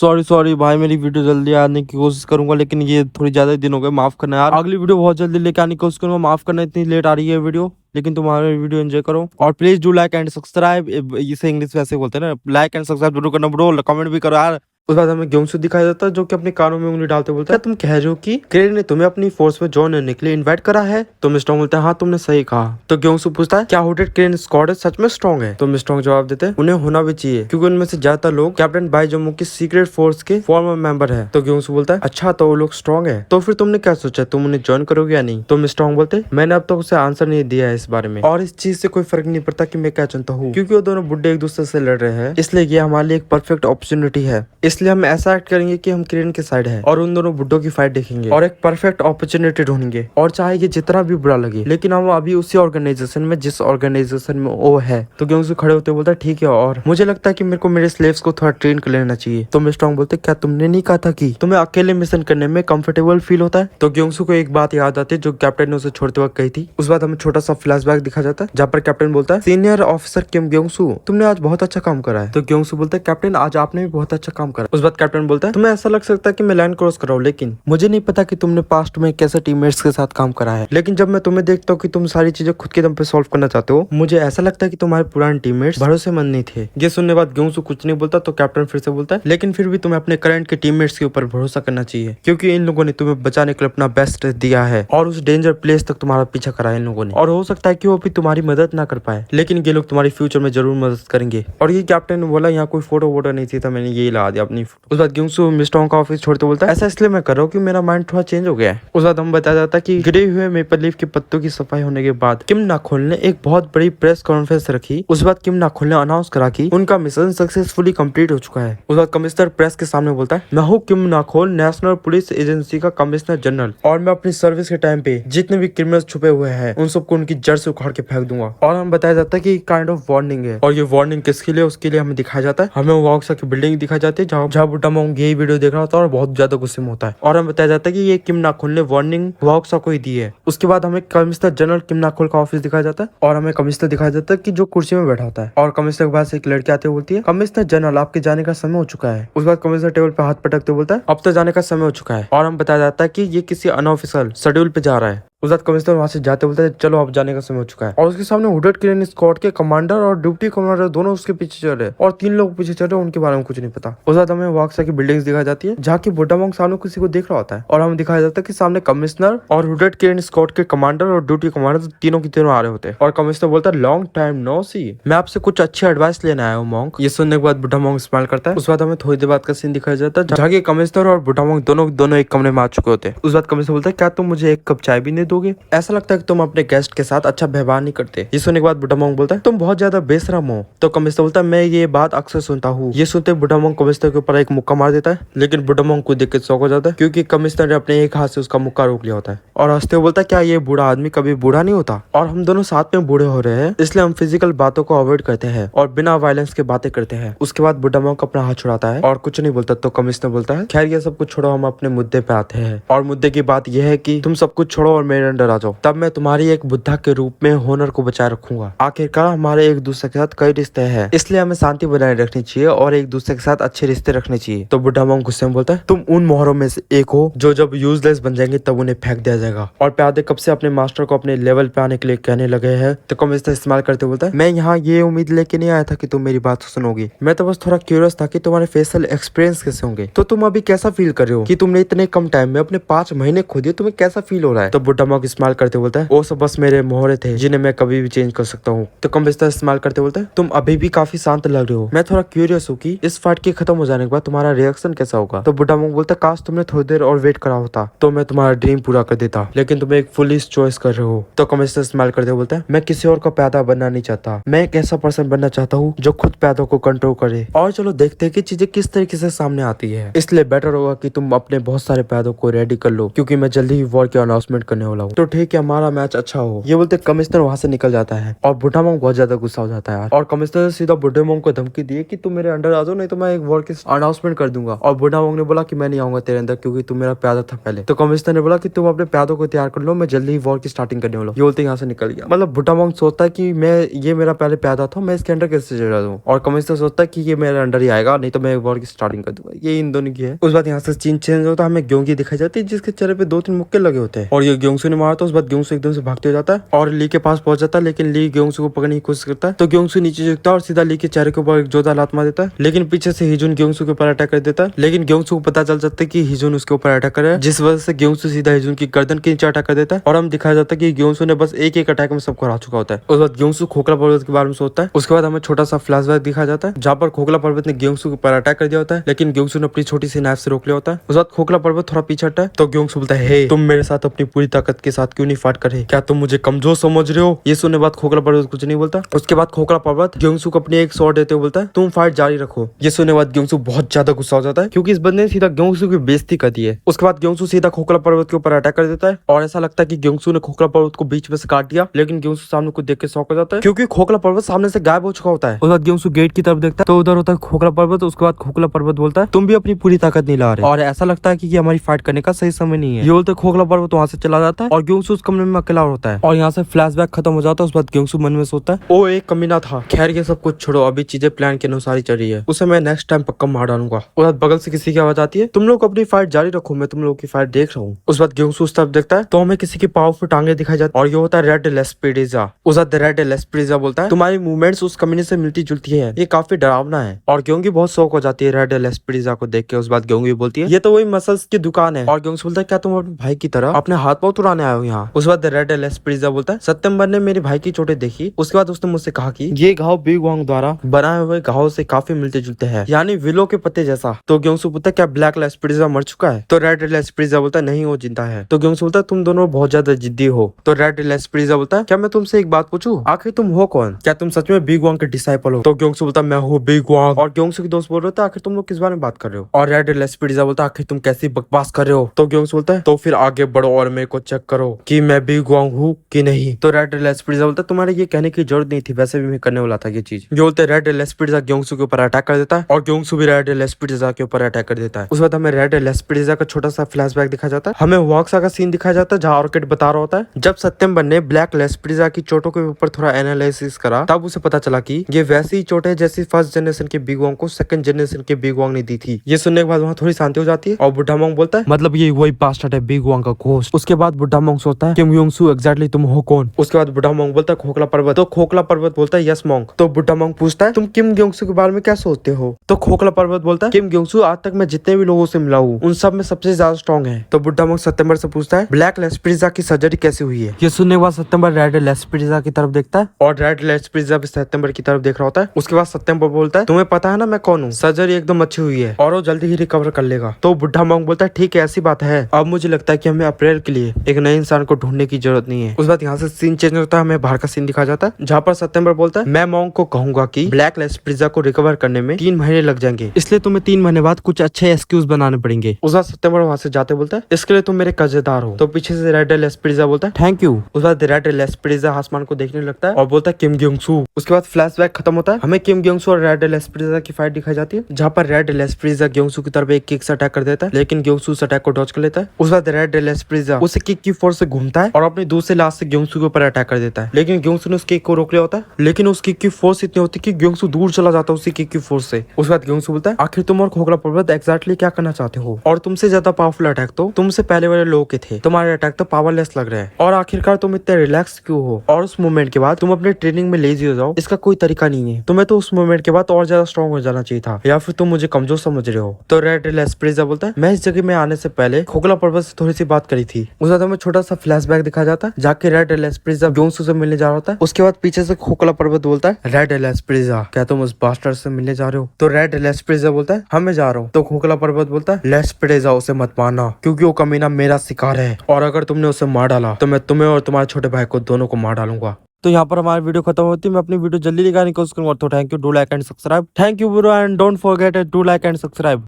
Sorry sorry भाई, मेरी video जल्दी आने की कोशिश करूंगा, लेकिन ये थोड़ी ज्यादा दिन हो गए, माफ करना यार। अगली वीडियो बहुत जल्दी लेके आने की कोशिश करूंगा, माफ करना इतनी लेट आ रही है वीडियो, लेकिन तुम्हारे वीडियो एंजॉय करो। और please do like and subscribe, इसे इंग्लिश वैसे बोलते हैं ना, लाइक एंड सब्सक्राइब जरूर करना ब्रो, कमेंट भी करो यार। उसके बाद हमें ग्योंगसू दिखाई देता है जो कि अपने कानों में उंगली डालते बोलता है, तुम कह रहे हो कि क्रेन ने तुम्हें अपनी फोर्स में ज्वाइन होने के लिए इन्वाइट करा है? तो मिस्ट्रॉन्ग बोलता है हाँ तुमने सही कहा। तो ग्योंगसू पूछता है क्या हुडेड क्रेन स्क्वाड सच में स्ट्रॉन्ग है? तो मिस्ट्रॉन्ग जवाब देते हैं उन्हें होना भी चाहिए, क्योंकि उनमें से ज्यादातर लोग कैप्टन बाइजोमो की सीक्रेट फोर्स के फॉर्मर मेंबर है। तो ग्योंगसू बोलता है अच्छा तो वो लोग स्ट्रॉन्ग है, तो फिर तुमने क्या सोचा, तुम उन्हें ज्वाइन करोगे या नहीं? तो मिस्ट्रॉन्ग बोलते मैंने अब तक उसे आंसर नहीं दिया है इस बारे में, और इस चीज से कोई फर्क नहीं पड़ता कि मैं क्या चाहता हूँ, क्योंकि वो दोनों बुड्ढे एक दूसरे से लड़ रहे हैं, इसलिए ये हमारे लिए एक परफेक्ट अपॉर्चुनिटी है। इसलिए हम ऐसा एक्ट करेंगे कि हम क्रेन के साइड है और उन दोनों बुड्ढों की फाइट देखेंगे और एक परफेक्ट अपॉर्चुनिटी ढूंढेंगे, और चाहे ये जितना भी बुरा लगे, लेकिन हम अभी उसी ऑर्गेनाइजेशन में जिस ऑर्गेनाइजेशन में वो है। तो ग्योंगसू खड़े होते बोलता है ठीक है, और मुझे लगता है कि मेरे को मेरे स्लेव्स को थोड़ा ट्रेन कर लेना चाहिए। तो मिस्ट्रॉन्ग बोलते क्या तुमने नहीं कहा था कि तुम्हें अकेले मिशन करने में कंफर्टेबल फील होता है? तो ग्योंगसू को एक बात याद आती है जो कैप्टन ने उसे छोड़ते वक्त कही थी। उस बात हमें छोटा सा फ्लैशबैक दिखा जाता है जहाँ पर कैप्टन बोलता है सीनियर ऑफिसर किम ग्योंगसू तुमने आज बहुत अच्छा काम करा है। तो ग्योंगसू बोलता है कैप्टन आज आपने भी बहुत अच्छा काम करा। उस बात कैप्टन बोलता है तुम्हें ऐसा लग सकता है कि मैं लाइन क्रॉस कर रहा हूं, लेकिन मुझे नहीं पता कि तुमने पास्ट में कैसे टीममेट्स के साथ काम करा है, लेकिन जब मैं तुम्हें देखता हूँ कि तुम सारी चीजें खुद के दम पे सॉल्व करना चाहते हो, मुझे ऐसा लगता है कि तुम्हारे पुराने टीममेट्स भरोसेमंद नहीं थे। ये सुनने बाद ग्योंगसू कुछ नहीं बोलता। तो कैप्टन फिर से बोलता है लेकिन फिर भी तुम्हें अपने करंट के टीममेट्स के ऊपर भरोसा करना चाहिए, क्योंकि इन लोगों ने तुम्हें बचाने के लिए अपना बेस्ट दिया है और उस डेंजर प्लेस तक तुम्हारा पीछा करा है इन लोगों ने, और हो सकता है कि वो भी तुम्हारी मदद ना कर पाए, लेकिन ये लोग तुम्हारी फ्यूचर में जरूर मदद करेंगे। और ये कैप्टन ने बोला यहाँ कोई फोटो वोटो नहीं थी, तो मैंने यही लगा दिया अपनी फोटो। उस बाद ग्योंगसू मिस्ट्रॉन्ग का ऑफिस छोड़ते बोलता है ऐसा इसलिए मैं कर रहा हूँ कि मेरा माइंड थोड़ा चेंज हो गया है। उस बाद हम बताया जाता है कि गिरे हुए मेपल लीफ के पत्तों की सफाई होने के बाद किम नाखोल ने एक बहुत बड़ी प्रेस कॉन्फ्रेंस रखी। उस बाद किम नाखोल ने अनाउंस करा कि उनका मिशन सक्सेसफुली कंप्लीट हो चुका है। उस बाद कमिश्नर प्रेस के सामने बोलता है मैं हूँ किम नाखोल, नेशनल पुलिस एजेंसी का कमिश्नर जनरल, और मैं अपनी सर्विस के टाइम पे जितने भी क्रिमिनल्स छुपे हुए हैं उन सबको उनकी जड़ से उखाड़ के फेंक दूंगा। और हम बताया जाता है कि काइंड ऑफ वार्निंग है, और ये वार्निंग किसके लिए, उसके लिए हमें दिखाया जाता है, हमें वॉक्सा की बिल्डिंग दिखाई जाती है जहाँ बुड्ढा मोंग यही वीडियो देख रहा होता है और बहुत ज्यादा गुस्से में होता है, और हमें बताया जाता है कि ये किम नाखोल ने वार्निंग वॉक्सा को ही दी है। उसके बाद हमें कमिश्नर जनरल किम नाखोल का ऑफिस दिखाया जाता है, और हमें कमिश्नर दिखाया जाता है कि जो कुर्सी में बैठा होता है, और कमिश्नर के पास एक लड़की आते बोलती है कमिश्नर जनरल आपके जाने का समय हो चुका है। उसके बाद कमिश्नर टेबल पे हाथ पटकते बोलता है अब तो जाने का समय हो चुका है, और हम बताया जाता है कि ये किसी अनऑफिशियल शेड्यूल पे जा रहा है। उस बाद कमिश्नर वहां से जाते बोलते हैं चलो अब जाने का समय हो चुका है, और उसके सामने हुडेड क्रेन स्क्वाड के कमांडर और डिप्टी कमांडर दोनों उसके पीछे चल रहे हैं, और 3 लोग पीछे चल रहे हैं, उनके बारे में कुछ नहीं पता। उस बाद हमें वॉक्सा की बिल्डिंग्स दिखाई जाती है जहाँ की बुड्ढा मोंग सामने किसी को देख रहा होता है, और हमें दिखाया जाता है कि सामने कमिश्नर और हुडेड क्रेन स्क्वाड के कमांडर और ड्यूटी कमांडर तीनों की तीनों आ रहे होते हैं, और कमिश्नर बोलता है लॉन्ग टाइम नो सी, मैं आपसे कुछ अच्छी एडवाइस लेने आया हूँ मोंग। ये सुनने के बाद बुड्ढा मोंग स्माइल करता है। उस बाद हमें थोड़ी देर बाद का सीन दिखाया जाता है जहाँ के कमिश्नर और बुड्ढा मोंग दोनों एक कमरे में आ चुके होते हैं। उस बाद कमिश्नर बोलता है क्या तुम मुझे एक कप चाय भी नहीं दोगे, ऐसा लगता है कि तुम अपने गेस्ट के साथ अच्छा व्यवहार नहीं करते। ये सुनने के बाद बुड्ढा मोंग बोलता है तुम बहुत ज्यादा बेशरम हो। तो कमिश्नर बोलता है मैं ये बात अक्सर सुनता हूँ। ये सुनते बुड्ढा मोंग कमिश्नर के ऊपर एक मुक्का मार देता है, लेकिन बुड्ढा मोंग को देख के शौक हो जाता है क्योंकि कमिश्नर ने अपने एक हाथ से उसका मुक्का रोक लिया होता है, और हंसते हुए बोलता है क्या ये बूढ़ा आदमी कभी बूढ़ा नहीं होता, और हम दोनों साथ में बूढ़े हो रहे हैं, इसलिए हम फिजिकल बातों को अवॉइड करते हैं और बिना वायलेंस के बातें करते हैं। उसके बाद बुड्ढा मोंग अपना हाथ छुड़ाता है और कुछ नहीं बोलता। तो कमिश्नर बोलता है खैर ये सब कुछ छोड़ो, हम अपने मुद्दे पे आते हैं, और मुद्दे की बात यह है कि तुम सब कुछ छोड़ो और मेरे अंडर आ जाओ, तब मैं तुम्हारी एक बुद्धा के रूप में होनर को बचाए रखूंगा। आखिरकार हमारे एक दूसरे के साथ कई रिश्ते हैं, इसलिए हमें शांति बनाए रखनी चाहिए और एक दूसरे के साथ अच्छे रिश्ते रखने चाहिए। तो बुड्ढा मोंग गुस्से में बोलता है तुम उन मोहरों में से एक हो जो जब यूजलेस बन जाएंगे तब उन्हें फेंक दिया जाएगा, और प्यादे कब से अपने मास्टर को अपने लेवल पे आने के लिए कहने लगे हैं। तो कमिश्नर इस्तेमाल करते बोलता है मैं यहाँ ये उम्मीद लेके नहीं आया था कि तुम मेरी बात सुनोगी, मैं तो बस थोड़ा क्यूरियस था कि तुम्हारे फेशियल एक्सपीरियंस कैसे होंगे। तो तुम अभी कैसा फील कर रहे हो कि तुमने इतने कम टाइम में अपने 5 महीने खो दिए, तुम्हें कैसा फील हो रहा है? तो बुड्ढा मोंग इस्तेमाल करते बोलता है वो सब बस मेरे मोहरे थे जिन्हें मैं कभी भी चेंज कर सकता हूँ। तो कमिश्नर इस्तेमाल करते बोलता है तुम अभी भी काफी शांत लग रहे हो, मैं थोड़ा क्यूरियस हूँ कि इस फाइट के खत्म हो जाने के बाद तुम्हारा रिएक्शन कैसा होगा। तो बुड्ढा मोंग बोलता है काश तुमने थोड़ी देर और वेट करा होता तो मैं तुम्हारा ड्रीम पूरा कर देता, लेकिन तुम एक फुलिश चॉइस कर रहे हो। तो कमिश्नर इस्तेमाल करते बोलता है मैं किसी और का पैदा बनना नहीं चाहता, मैं एक ऐसा पर्सन बनना चाहता हूँ जो खुद पैदों को कंट्रोल करे, और चलो देखते हैं कि चीजें किस तरीके से सामने आती है। इसलिए बेटर होगा कि तुम अपने बहुत सारे पैदों को रेडी कर लो, क्योंकि मैं जल्दी ही वॉर की अनाउंसमेंट करने वाला वाला हूँ, तो ठीक है हमारा मैच अच्छा हो। ये बोलते कमिश्नर वहां से निकल जाता है और बुढ़ा मोंग बहुत ज्यादा गुस्सा हो जाता है यार। और कमिश्नर सीधा बुढ़े मोंग को धमकी दी कि तुम मेरे अंडर आ जाओ, नहीं तो मैं एक वॉर की अनाउंसमेंट कर दूंगा। और बुढ़ा मोंग ने बोला कि मैं नहीं आऊंगा तेरे अंदर, क्योंकि तू मेरा प्यादा था पहले। तो कमिश्नर ने बोला कि तुम अपने प्यादों को तैयार कर लो, मैं जल्दी ही वॉर की स्टार्टिंग करने वाला हूँ। ये बोलते यहाँ से निकल गया। मतलब बुढ़ा मोंग सोचता है कि मैं ये मेरा पहले प्यादा था, मैं इसके अंडर कैसे चला दूं। और कमिश्नर सोचता है कि ये मेरे अंडर ही आएगा, नहीं तो मैं वॉर की स्टार्टिंग कर दूंगा। ये इन दोनों की है। उस बाद यहाँ से सीन चेंज होता है, हमें ग्योंगी दिखाई जाती है जिसके चेहरे पे 2-3 मुक्के लगे होते हैं। और ये ग्योंगसू ने मारा, तो उस बाद ग्योंगसू एकदम से भागते हो जाता है और ली के पास पहुंच जाता है। लेकिन ली ग्योंगसू को पकड़ने की कोशिश करता है, तो ग्योंगसू नीचे झुकता है और सीधा ली के चेहरे के ऊपर एक जोरदार लात मार देता है। लेकिन पीछे से हिजुन ग्योंगसू के ऊपर अटैक कर देता है। लेकिन ग्योंगसू को पता चल जाता है कि हिजुन उसके ऊपर अटैक कर रहा है, जिस वजह से ग्योंगसू सीधा हिजुन की गर्दन के नीचे अटैक कर देता है। और हम दिखाया जाता है कि ग्योंगसू ने बस एक अटैक में सबको हरा चुका होता है। उस बाद ग्योंगसू खोखला पर्वत के बारे में सोचता है। उसके बाद हमें छोटा सा फ्लैशबैक दिखाया जाता है जहाँ पर खोखला पर्वत ने ग्योंगसू के ऊपर अटैक कर दिया होता है, लेकिन ग्योंगसू ने अपनी छोटी सी नाइफ से रोक लिया होता है। उस बाद खोखला पर्वत थोड़ा पीछे हटता है, तो ग्योंगसू बोलता है हे तुम मेरे साथ अपनी पूरी ताकत के साथ क्यों नहीं फाइट कर रहे, क्या तुम मुझे कमजोर समझ रहे हो। ये सुनने बाद खोखला पर्वत कुछ नहीं बोलता। उसके बाद खोखला पर्वत ग्योंगसू को अपनी एक शॉट देते हुए बोलता है तुम फाइट जारी रखो। ये सुनने बाद ग्योंगसू बहुत ज्यादा गुस्सा हो जाता है, क्योंकि इस बंदे ने सीधा ग्योंगसू की बेइज्जती कर दी है। उसके बाद ग्योंगसू सीधा खोखला पर्वत के ऊपर अटैक कर देता है और ऐसा लगता है कि ग्योंगसू ने खोखला पर्वत को बीच में से काट दिया। लेकिन ग्योंगसू सामने को देख के शॉक हो जाता है, क्योंकि खोखला पर्वत सामने से गायब हो चुका होता है। उसके बाद ग्योंगसू गेट की तरफ देखता है, तो उधर होता है खोखला पर्वत। उसके बाद खोखला पर्वत बोलता है तुम भी अपनी पूरी ताकत नहीं ला रहे, और ऐसा लगता है कि ये हमारी फाइट करने का सही समय नहीं है। ये बोलते खोखला पर्वत वहां से चला जाता है और ग्योंगसू उस कमरे में अकेला होता है। और यहाँ से फ्लैशबैक खत्म हो जाता है। उस बाद ग्योंगसू मन में सोचता है ओ एक कमीना था, खैर ये सब कुछ छोड़ो, अभी चीजें प्लान के अनुसार ही चल रही है, उसे मैं नेक्स्ट टाइम पक्का मार डालूंगा। उस बाद बगल से किसी की आवाज आती है तुम लोग अपनी फाइट जारी रखो, मैं तुम लोग की फाइट देख रहा हूँ। उस बाद ग्योंगसू उस तरफ देखता है, तो हमें किसी की पावरफुल टांगे दिखाई जाती है और ये होता है रेड लेस्पिडिजा। उस बाद रेड लेस्पिडिजा बोलता है तुम्हारी मूवमेंट्स उस कमीने से मिलती जुलती है, ये काफी डरावना है। और ग्योंगी बहुत शौक हो जाती है रेड लेस्पिडिजा को देख के। उस बाद ग्योंगी बोलती है ये तो वही मसल्स की दुकान है। और ग्योंगी बोलता है क्या तुम अपने भाई की तरह अपने हाथ पांव तुड़ाने आए हो यहाँ। उस बाद रेड लेस्पिडिजा बोलता है सत्यम्बर ने मेरे भाई की चोटें देखी, उसके बाद उसने मुझसे कहा कि ये घाव बिग वांग द्वारा बनाए हुए घाव से काफी मिलते जुलते हैं, यानी विलो के पत्ते जैसा। तो ग्योंगसू बोलता है क्या ब्लैक लेस्पिडिजा मर चुका है। तो रेड लेस्पिडिजा बोलता है नहीं वो जिंदा है। तो ग्योंगसू बोलता है तुम दोनों बहुत ज्यादा जिद्दी हो। तो रेड लेस्पिडिजा बोलता है क्या मैं तुमसे एक बात पूछूं, आखिर तुम हो कौन, क्या तुम सच में बिग वांग के डिसाइपल हो। तो ग्योंगसू बोलता है मैं हूँ बिग वांग। और ग्योंगसू के दोस्त बोल रहे थे आखिर तुम लोग किस बारे में बात कर रहे हो। और रेड लेस्पिडिजा बोलता है आखिर तुम कैसी बकवास कर रहे हो। तो ग्योंगसू बोलता है तो फिर आगे बढ़ो और मेरे को चेक करो कि मैं बिग वांग हूँ कि नहीं। तो रेड लेस्पिडिजा बोलता है तुम्हारे ये कहने की जरूरत नहीं थी, वैसे भी मैं करने वाला था ये चीज। जो बोलते रेड लेस्पिडिजा ग्योंगसू के ऊपर अटैक कर देता है और ग्योंगसू भी रेड लेस्पिडिजा के ऊपर अटैक कर देता है। उस बाद हमें रेड लेस्पिडिजा का छोटा सा फ्लैशबैक दिखाया जाता है। हमें वॉक्सा का सीन दिखाया जाता है जहाँ ऑर्किड बता रहा होता है जब सत्यम्बर ने ब्लैक लेस्पिडिजा की चोटों के ऊपर थोड़ा एनालिसिस करा, तब उसे पता चला कि ये वैसी चोट है जैसी फर्स्ट जनरेशन के बिग वांग को सेकंड जनरेशन के बिग वांग ने दी थी। ये सुनने के बाद वहाँ थोड़ी शांति हो जाती है और बुढ़ा मोंग बोलता है मतलब ये वही बास्टर्ड है बिग वांग का घोस्ट। उसके बाद बुढ़ा मोंग सोचता है किम योंगसू एग्जैक्टली तुम हो कौन। उसके बाद बुढ़ा मोंग बोलता है खोखला पर्वत। तो खोखला पर्वत बोलता है यस मोंग। तो बुढ़ा मोंग पूछता है तुम किम योंगसू के बारे में क्या सोचते हो। तो खोखला पर्वत बोलता है किम योंगसू आज तक मैं जितने भी लोगों से मिला हूँ उन सब में सबसे ज्यादा स्ट्रॉन्ग है। तो बुढ़ा मोंग सत्यम्बर से पूछता है ब्लैक लेस्पिडिजा की सर्जरी कैसे हुई है। ये सुनने के बाद सत्यम्बर रेड लेस्पिडिजा की तरफ देखता है और रेड लेस्पिडिजा भी सत्यम्बर की तरफ देख रहा होता है। उसके बाद सत्यम्बर बोलता है तुम्हें पता है ना मैं कौन हूँ, सर्जरी एकदम अच्छी हुई है और वो जल्दी ही रिकवर कर लेगा। तो बुढ़ा मोंग बोलता है ठीक है ऐसी बात है, अब मुझे लगता है कि हमें अप्रैल के लिए एक नए इंसान को ढूंढने की जरूरत नहीं है। उस बाद यहाँ से सीन चेंज होता है, हमें बाहर का सीन दिखाया जाता है जहाँ पर सत्यम्बर बोलता है मैं मोंग को कहूंगा कि ब्लैक लेस्पिडिजा को रिकवर करने में 3 महीने लग जाएंगे, इसलिए तुम्हें 3 महीने बाद कुछ अच्छे एक्सक्यूज बनाने पड़ेंगे। उस बाद सत्यम्बर वहाँ से जाते बोलता है इसके लिए तुम मेरे कर्जदार हो। तो पीछे से रेड लेस्पिडिजा बोलता है थैंक यू। उस बाद रेड लेस्पिडिजा आसमान को देखने लगता है और बोलता है किम योंगसू। उसके बाद फ्लैशबैक खत्म होता है, हमें किम योंगसू और रेड लेस्पिडिजा की फाइट दिखाई जाती है जहाँ पर रेड लेस्पिडिजा ग्योंगसू की तरफ एक किक से अटैक कर देता है, लेकिन ग्योंगसू उस अटैक को डॉज कर लेता है। उस बाद रेड लेस्पिडिजा उसे किक की फोर्स से घूमता है और अपनी दूसरे लास्ट से ग्योंगसू के ऊपर अटैक कर देता है, लेकिन ग्योंगसू ने उस किक को रोक लिया होता है। लेकिन उस किक की फोर्स इतनी होती है कि ग्योंगसू दूर चला जाता है उसी किक की फोर्स से। उस बाद ग्योंगसू बोलता है आखिर तुम और खोखला पर्वत एक्जैक्टली क्या करना चाहते हो, और तुमसे ज्यादा पावरफुल अटैक तो तुमसे पहले वाले लोगों के थे, तुम्हारे अटैक तो पावरलेस लग रहे हैं, और आखिरकार तुम इतने रिलैक्स क्यों हो, और उस मोमेंट के बाद तुम अपने ट्रेनिंग में लेजी हो जाओ, इसका कोई तरीका नहीं है, तुम्हें तो उस मोमेंट के बाद और ज्यादा स्ट्रॉन्ग हो जाना चाहिए था, या फिर तुम मुझे कमजोर समझ रहे हो। तो रेड लेस्पिडिजा बोलता है मैं इस जगह में आने से पहले खोखला पर्वत से थोड़ी सी बात करी थी। उस बाद हमें छोटा सा फ्लैशबैक दिखाया जाता है जाके रेड लेस्पिडिजा ग्योंगसू से मिलने जा रहा होता है। उसके बाद पीछे से खोखला पर्वत बोलता है रेड लेस्पिडिजा क्या तुम उस बास्टर्ड से मिलने जा रहे हो। तो रेड लेस्पिडिजा बोलता है हाँ मैं जा रहा हूँ। तो खोखला पर्वत बोलता है लेस्पिडिजा उसे मत मारना क्योंकि वो कमीना मेरा शिकार है, और अगर तुमने उसे मार डाला तो मैं तुम्हें और तुम्हारे छोटे भाई को दोनों को मार डालूंगा। तो यहाँ पर हमारी वीडियो खत्म होती है। मैं अपनी वीडियो जल्दी दिखाने की कोशिश करूंगा। तो thank you, do like and subscribe. Thank you bro and don't forget to like and subscribe.